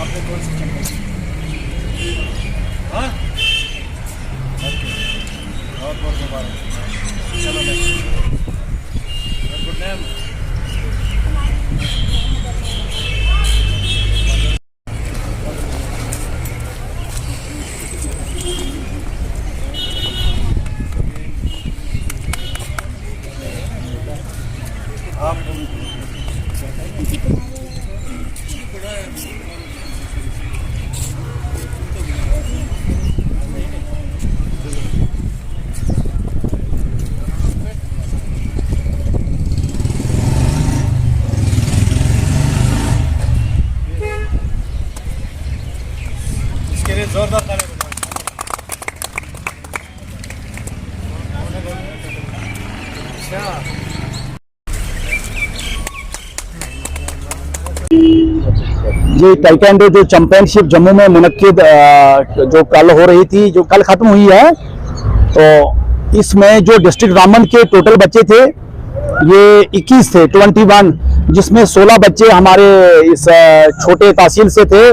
आपको कौन सी चैंपियनशिप? हाँ, ओके, बहुत बहुत मुबारक। चलो गुड नेम। आप इसके लिए जोरदार तालियां बजाओ। अच्छा, ये ताइक्वांडो जो चैंपियनशिप जम्मू में मुनक्किद जो कल हो रही थी, जो कल खत्म हुई है, तो इसमें जो डिस्ट्रिक्ट रामबन के टोटल बच्चे थे ये 21 थे, 21, जिसमें 16 बच्चे हमारे इस छोटे तहसील से थे,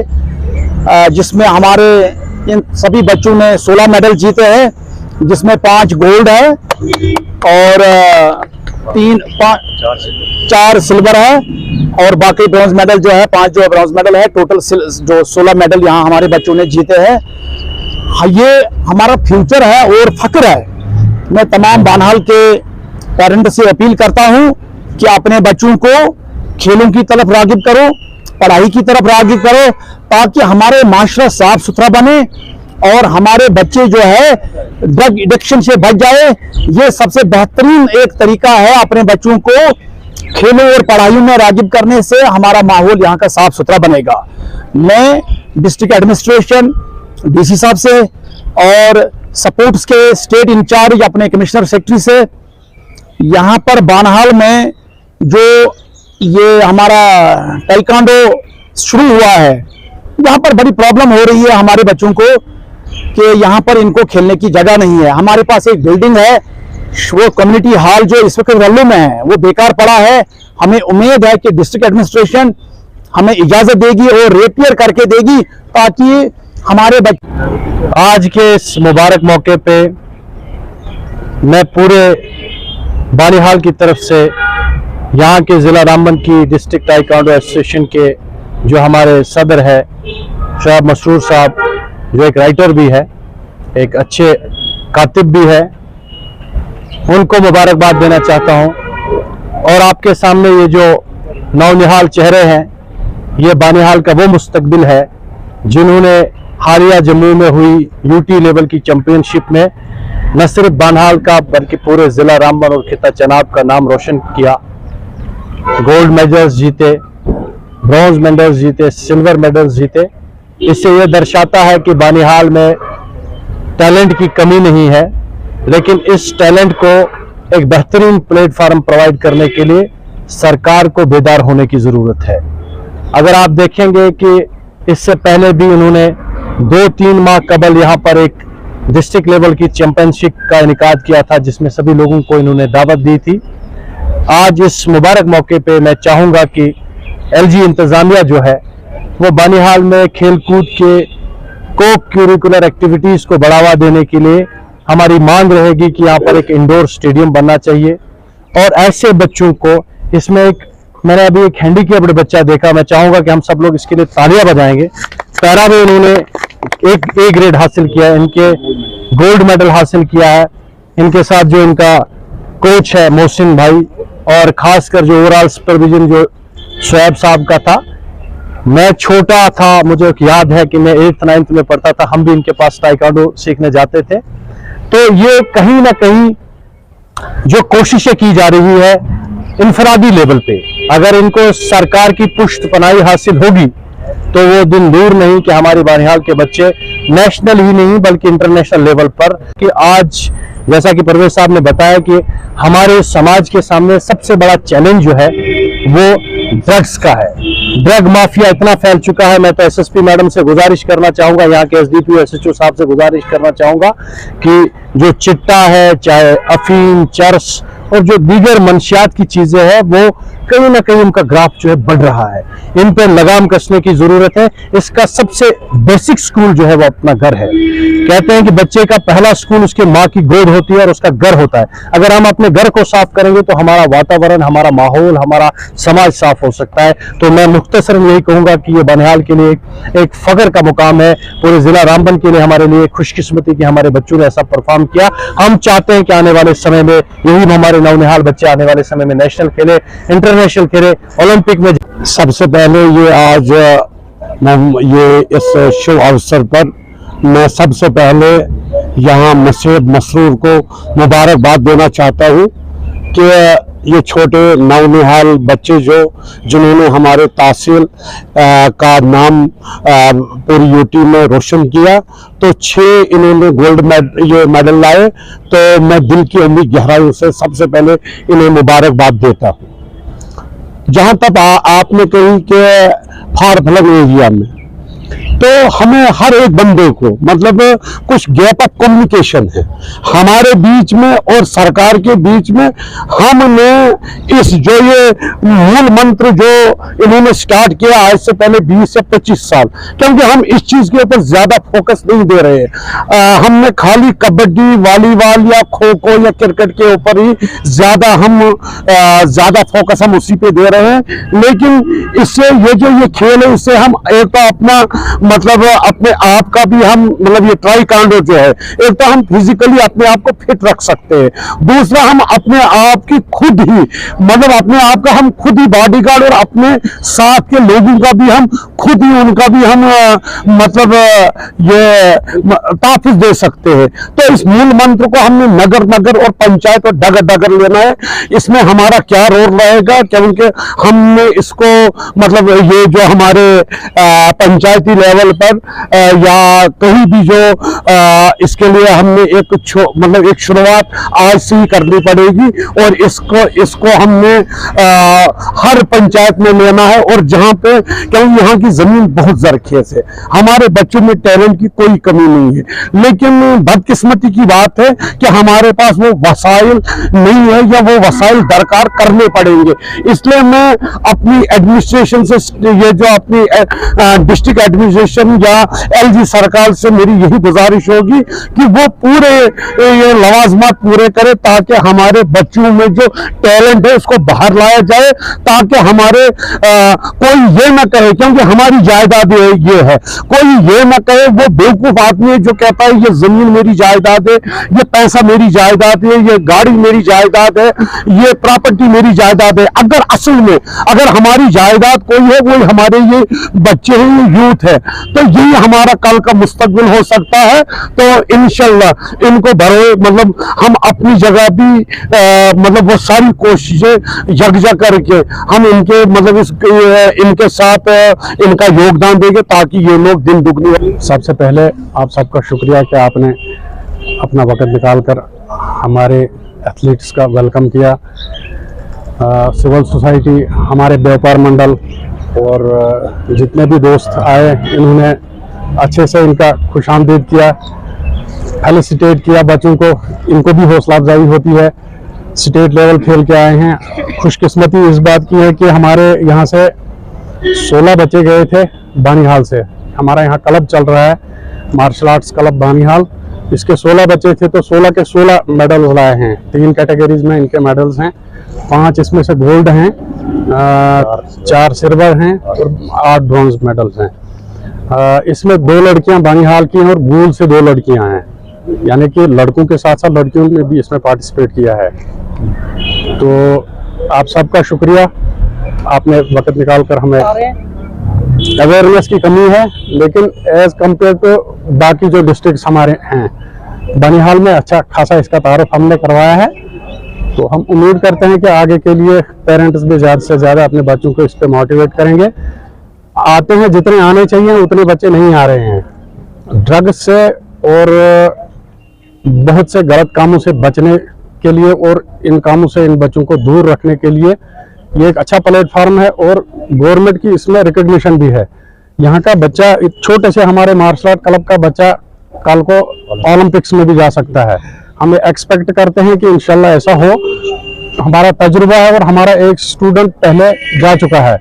जिसमें हमारे इन सभी बच्चों ने 16 मेडल जीते हैं, जिसमें 5 गोल्ड है और 4 सिल्वर है और बाकी ब्रॉन्ज मेडल जो है 5 जो ब्रॉन्ज मेडल है। टोटल जो 16 मेडल यहाँ हमारे बच्चों ने जीते हैं। ये हमारा फ्यूचर है और फख्र है। मैं तमाम बानहाल के पेरेंट से अपील करता हूँ कि अपने बच्चों को खेलों की तरफ रागिब करो, पढ़ाई की तरफ रागिब करो, ताकि हमारे माशरा साफ सुथरा बने और हमारे बच्चे जो है ड्रग एडिक्शन से बच जाए। ये सबसे बेहतरीन एक तरीका है अपने बच्चों को खेलों और पढ़ाई में रागिब करने से। हमारा माहौल यहाँ का साफ सुथरा बनेगा। मैं डिस्ट्रिक्ट एडमिनिस्ट्रेशन, डीसी साहब से और स्पोर्ट्स के स्टेट इंचार्ज अपने कमिश्नर सेक्रेटरी से यहाँ पर बानहाल में जो ये हमारा ताइक्वांडो शुरू हुआ है, यहाँ पर बड़ी प्रॉब्लम हो रही है हमारे बच्चों को कि यहाँ पर इनको खेलने की जगह नहीं है। हमारे पास एक बिल्डिंग है, वो कम्युनिटी हॉल जो इस वक्त रल्लू में है, वो बेकार पड़ा है। हमें उम्मीद है कि डिस्ट्रिक्ट एडमिनिस्ट्रेशन हमें इजाजत देगी और रिपेयर करके देगी, ताकि हमारे बच्चे। आज के इस मुबारक मौके पे मैं पूरे बानिहाल की तरफ से यहाँ के ज़िला रामबन की डिस्ट्रिक्ट ताइक्वांडो एसोसिएशन के जो हमारे सदर है शोएब मसरूर साहब, जो एक राइटर भी है, एक अच्छे कातिब भी है, उनको मुबारकबाद देना चाहता हूं। और आपके सामने ये जो नौनिहाल चेहरे हैं, ये बानिहाल का वो मुस्तकबिल है जिन्होंने हालिया जम्मू में हुई यूटी लेवल की चैंपियनशिप में न सिर्फ बानिहाल का बल्कि पूरे ज़िला रामबन और खिता चनाब का नाम रोशन किया। गोल्ड मेडल्स जीते, ब्रॉन्ज मेडल्स जीते, सिल्वर मेडल्स जीते। इससे यह दर्शाता है कि बानिहाल में टैलेंट की कमी नहीं है, लेकिन इस टैलेंट को एक बेहतरीन प्लेटफॉर्म प्रोवाइड करने के लिए सरकार को बेदार होने की ज़रूरत है। अगर आप देखेंगे कि इससे पहले भी उन्होंने 2-3 माह कबल यहाँ पर एक डिस्ट्रिक्ट लेवल की चैंपियनशिप का इनेकाद किया था, जिसमें सभी लोगों को इन्होंने दावत दी थी। आज इस मुबारक मौके पे मैं चाहूँगा कि एलजी इंतज़ामिया जो है वो बानिहाल में खेलकूद के को करिकुलर एक्टिविटीज़ को बढ़ावा देने के लिए हमारी मांग रहेगी कि यहाँ पर एक इंडोर स्टेडियम बनना चाहिए। और ऐसे बच्चों को इसमें मैंने अभी एक हैंडीकैप्ड बच्चा देखा, मैं चाहूँगा कि हम सब लोग इसके लिए तालियां बजाएंगे। पैरा में उन्होंने एक ए ग्रेड हासिल किया है, इनके गोल्ड मेडल हासिल किया है। इनके साथ जो इनका कोच है मोहसिन भाई, और खासकर जो ओवरऑल सुपरविजन जो शोएब साहब का था। मैं छोटा था, मुझे याद है कि मैं 8th 9th में पढ़ता था, हम भी इनके पास ताइक्वांडो सीखने जाते थे। तो ये कहीं ना कहीं जो कोशिशें की जा रही है इंफरादी लेवल पे, अगर इनको सरकार की पुष्ट पनाही हासिल होगी तो वो दिन दूर नहीं कि हमारी बानिहाल के बच्चे नेशनल ही नहीं बल्कि इंटरनेशनल लेवल पर। कि आज जैसा कि परवेज साहब ने बताया कि हमारे समाज के सामने सबसे बड़ा चैलेंज जो है वो ड्रग्स का है। ड्रग माफिया इतना फैल चुका है। मैं तो एसएसपी मैडम से गुजारिश करना चाहूंगा, यहाँ के एसडीपीओ एसएचओ साहब से गुजारिश करना चाहूंगा कि जो चिट्टा है, चाहे अफीम, चरस और जो दीगर मंशियात की चीजें हैं, वो कहीं ना कहीं उनका ग्राफ जो है बढ़ रहा है। इन पर लगाम कसने की जरूरत है। इसका सबसे बेसिक स्कूल जो है वो अपना घर है। कहते हैं कि बच्चे का पहला स्कूल उसके माँ की गोद होती है और उसका घर होता है। अगर हम अपने घर को साफ करेंगे तो हमारा वातावरण, हमारा माहौल, हमारा समाज साफ हो सकता है। तो मैं मुख्तसरन यही कहूंगा कि ये बनिहाल के लिए एक फख्र का मुकाम है, पूरे जिला रामबन के लिए हमारे लिए खुशकिस्मती कि हमारे बच्चों ने ऐसा परफॉर्म किया। हम चाहते हैं कि आने वाले समय में यही हमारे नौनिहाल बच्चे आने वाले समय में नेशनल खेले, इंटरनेशनल खेले, ओलंपिक में। सबसे पहले ये आज ये इस शुभ अवसर पर मैं सबसे पहले यहाँ मसईद मसरूर को मुबारकबाद देना चाहता हूँ कि ये छोटे नौनिहाल बच्चे जिन्होंने हमारे तहसील का नाम पूरी यूटी में रोशन किया, तो 6 इन्होंने गोल्ड मेडल लाए। तो मैं दिल की उम्मीद गहराई से सबसे पहले इन्हें मुबारकबाद देता हूँ। जहाँ तक आपने कही कि फार फलक एरिया में, तो हमें हर एक बंदे को मतलब कुछ गैप ऑफ कम्युनिकेशन है हमारे बीच में और सरकार के बीच में। हमने इस जो ये मूल मंत्र जो इन्होंने स्टार्ट किया आज से पहले 20 या 25 साल, क्योंकि हम इस चीज के ऊपर ज्यादा फोकस नहीं दे रहे हैं। हमने खाली कबड्डी, वॉलीबॉल या खो खो या क्रिकेट के ऊपर ही ज्यादा फोकस हम उसी पे दे रहे हैं। लेकिन इससे ये खेल है, इससे हम एक तो अपना मतलब अपने आप का भी हम मतलब ये ट्राइकांडो जो है, एक तो हम फिजिकली अपने आप को फिट रख सकते हैं, दूसरा हम अपने आप की खुद ही मतलब अपने आप का हम खुद ही बॉडीगार्ड और अपने साथ के लोगों का भी हम खुद ही उनका भी हम मतलब ये तहफ़्फ़ुज़ दे सकते हैं। तो इस मूल मंत्र को हमने नगर नगर और पंचायत और डगर डगर लेना है। इसमें हमारा क्या रोल रहेगा, क्योंकि हमने इसको मतलब ये जो हमारे पंचायती लेवल पर या कहीं भी जो इसके लिए हमने एक शुरुआत आज से ही करनी पड़ेगी और इसको हमने हर पंचायत में लेना है। और जहां पे क्योंकि यहाँ की जमीन बहुत जरखेज है, हमारे बच्चों में टैलेंट की कोई कमी नहीं है, लेकिन बदकिस्मती की बात है कि हमारे पास वो वसाइल नहीं है या वो वसाइल दरकार करने पड़ेंगे। इसलिए मैं अपनी एडमिनिस्ट्रेशन से ये जो अपनी डिस्ट्रिक्ट एडमिनिस्ट्रेशन या एलजी सरकार से मेरी यही गुजारिश होगी कि वो पूरे ये लवाजमात पूरे करे ताकि हमारे बच्चों में जो टैलेंट है उसको बाहर लाया जाए, ताकि हमारे कोई ये ना कहे क्योंकि हमारी जायदाद ये है, कोई ये ना कहे वो बेवकूफ आदमी है जो कहता है ये जमीन मेरी जायदाद है, ये पैसा मेरी जायदाद है, ये गाड़ी मेरी जायदाद है, ये प्रॉपर्टी मेरी जायदाद है। अगर असल में अगर हमारी जायदाद कोई है वो हमारे ये बच्चे हैं, ये यूथ है, तो यही हमारा कल का मुस्तकबिल हो सकता है। तो इंशाल्लाह इनको मतलब हम अपनी जगह भी मतलब वो सारी कोशिशें यकजा करके हम इनके मतलब इनके साथ इनका योगदान देंगे ताकि ये लोग दिन दुगनी। सबसे पहले आप सबका शुक्रिया कि आपने अपना वक्त निकालकर हमारे एथलीट्स का वेलकम किया। सिविल सोसाइटी, हमारे व्यापार मंडल और जितने भी दोस्त आए इन्होंने अच्छे से इनका खुशामदीद किया, फेलिसिटेट किया बच्चों को। इनको भी हौसला अफजाई होती है, स्टेट लेवल खेल के आए हैं। खुशकिस्मती इस बात की है कि हमारे यहाँ से 16 बच्चे गए थे बानिहाल से। हमारा यहाँ क्लब चल रहा है मार्शल आर्ट्स क्लब बानिहाल, इसके 16 बच्चे थे तो 16 के 16 मेडल्स लाए हैं। 3 कैटेगरीज में इनके मेडल्स हैं, 5 इसमें से गोल्ड हैं, 4 सिल्वर हैं और 8 ब्रॉन्ज मेडल्स हैं। इसमें 2 लड़कियां बानिहाल की हैं और गूल से 2 लड़कियां हैं, यानी कि लड़कों के साथ साथ लड़कियों ने भी इसमें पार्टिसिपेट किया है। तो आप सबका शुक्रिया, आपने वक्त निकाल कर हमें। अवेयरनेस की कमी है, लेकिन एज कम्पेयर टू बाकी जो डिस्ट्रिक्ट हमारे हैं बानिहाल में अच्छा खासा इसका तारुफ हमने करवाया है। तो हम उम्मीद करते हैं कि आगे के लिए पेरेंट्स भी ज़्यादा से ज़्यादा अपने बच्चों को इस पर मोटिवेट करेंगे। आते हैं जितने आने चाहिए उतने बच्चे नहीं आ रहे हैं। ड्रग्स से और बहुत से गलत कामों से बचने के लिए और इन कामों से इन बच्चों को दूर रखने के लिए ये एक अच्छा प्लेटफॉर्म है और गवर्नमेंट की इसमें रिकग्निशन भी है। यहाँ का बच्चा, एक छोटे से हमारे मार्शल आर्ट क्लब का बच्चा कल को ओलंपिक्स में भी जा सकता है। हम एक्सपेक्ट करते हैं कि इंशाल्लाह ऐसा हो। हमारा तजुर्बा है और हमारा एक स्टूडेंट पहले जा चुका है।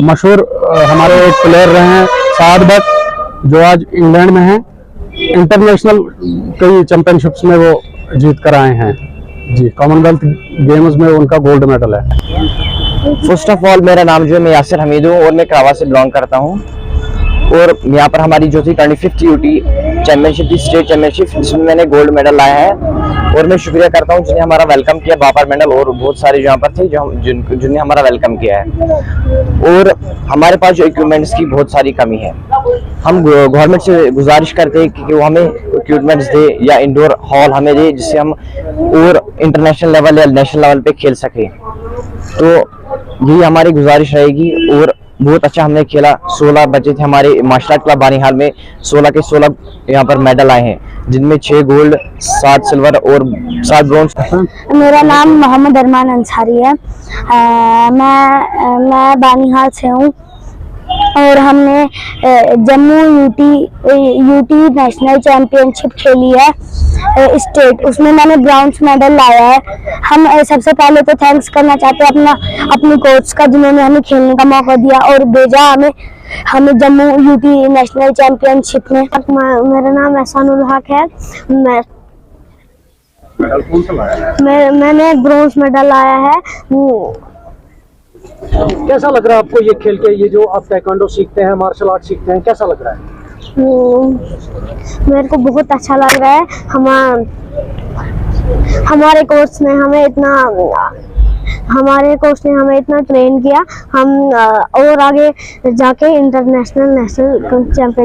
मशहूर हमारे एक प्लेयर रहे हैं साद भट्ट, जो आज इंग्लैंड में हैं। इंटरनेशनल कई चैंपियनशिप्स में वो जीत कर आए हैं जी। कॉमनवेल्थ गेम्स में उनका गोल्ड मेडल है। फर्स्ट ऑफ ऑल मेरा नाम जो है मैं यासिर हमीद हूँ और मैं करावा से बिलोंग करता हूँ। और यहाँ पर हमारी जो थी 25th यूटी चैंपियनशिप थी, स्टेट चैंपियनशिप, जिसमें मैंने गोल्ड मेडल लाया है। और मैं शुक्रिया करता हूँ जिन्हें हमारा वेलकम किया, बाबर मेडल और बहुत सारे यहाँ पर थे जिन्हें हमारा वेलकम किया है। और हमारे पास जो इक्विपमेंट्स की बहुत सारी कमी है, हम गवर्नमेंट से गुजारिश करते हैं कि वो हमें इक्विपमेंट्स दे या इंडोर हॉल हमें दे, जिससे हम और इंटरनेशनल लेवल या नेशनल लेवल पे खेल सकें। तो यही हमारी गुजारिश रहेगी। और बहुत अच्छा हमने खेला। 16 बच्चे थे हमारे मार्शल आर्ट क्लब बानिहाल में, 16 के 16 यहाँ पर मेडल आए हैं, जिनमें 6 गोल्ड, 7 सिल्वर और 7 ब्रॉन्ज। मेरा नाम मोहम्मद अरमान अंसारी है। मैं बानिहाल से हूँ और हमने जम्मू यूटी नेशनल चैंपियनशिप खेली है स्टेट, उसमें मैंने ब्रॉन्ज मेडल लाया है। हम सबसे पहले तो थैंक्स करना चाहते हैं अपने कोच का, जिन्होंने हमें खेलने का मौका दिया और भेजा हमें जम्मू यूटी नेशनल चैंपियनशिप में। मेरा नाम एहसानुल हक है। मैंने ब्रॉन्ज मेडल लाया है। कैसा लग रहा है आपको ये खेल के? ये जो आप ताइक्वांडो सीखते हैं, मार्शल आर्ट सीखते हैं, कैसा लग रहा है? मेरे को बहुत अच्छा लग रहा है। हमारे कोच ने हमें इतना ट्रेन किया। हम और आगे जाके इंटरनेशनल नेशनल चैंपियनशिप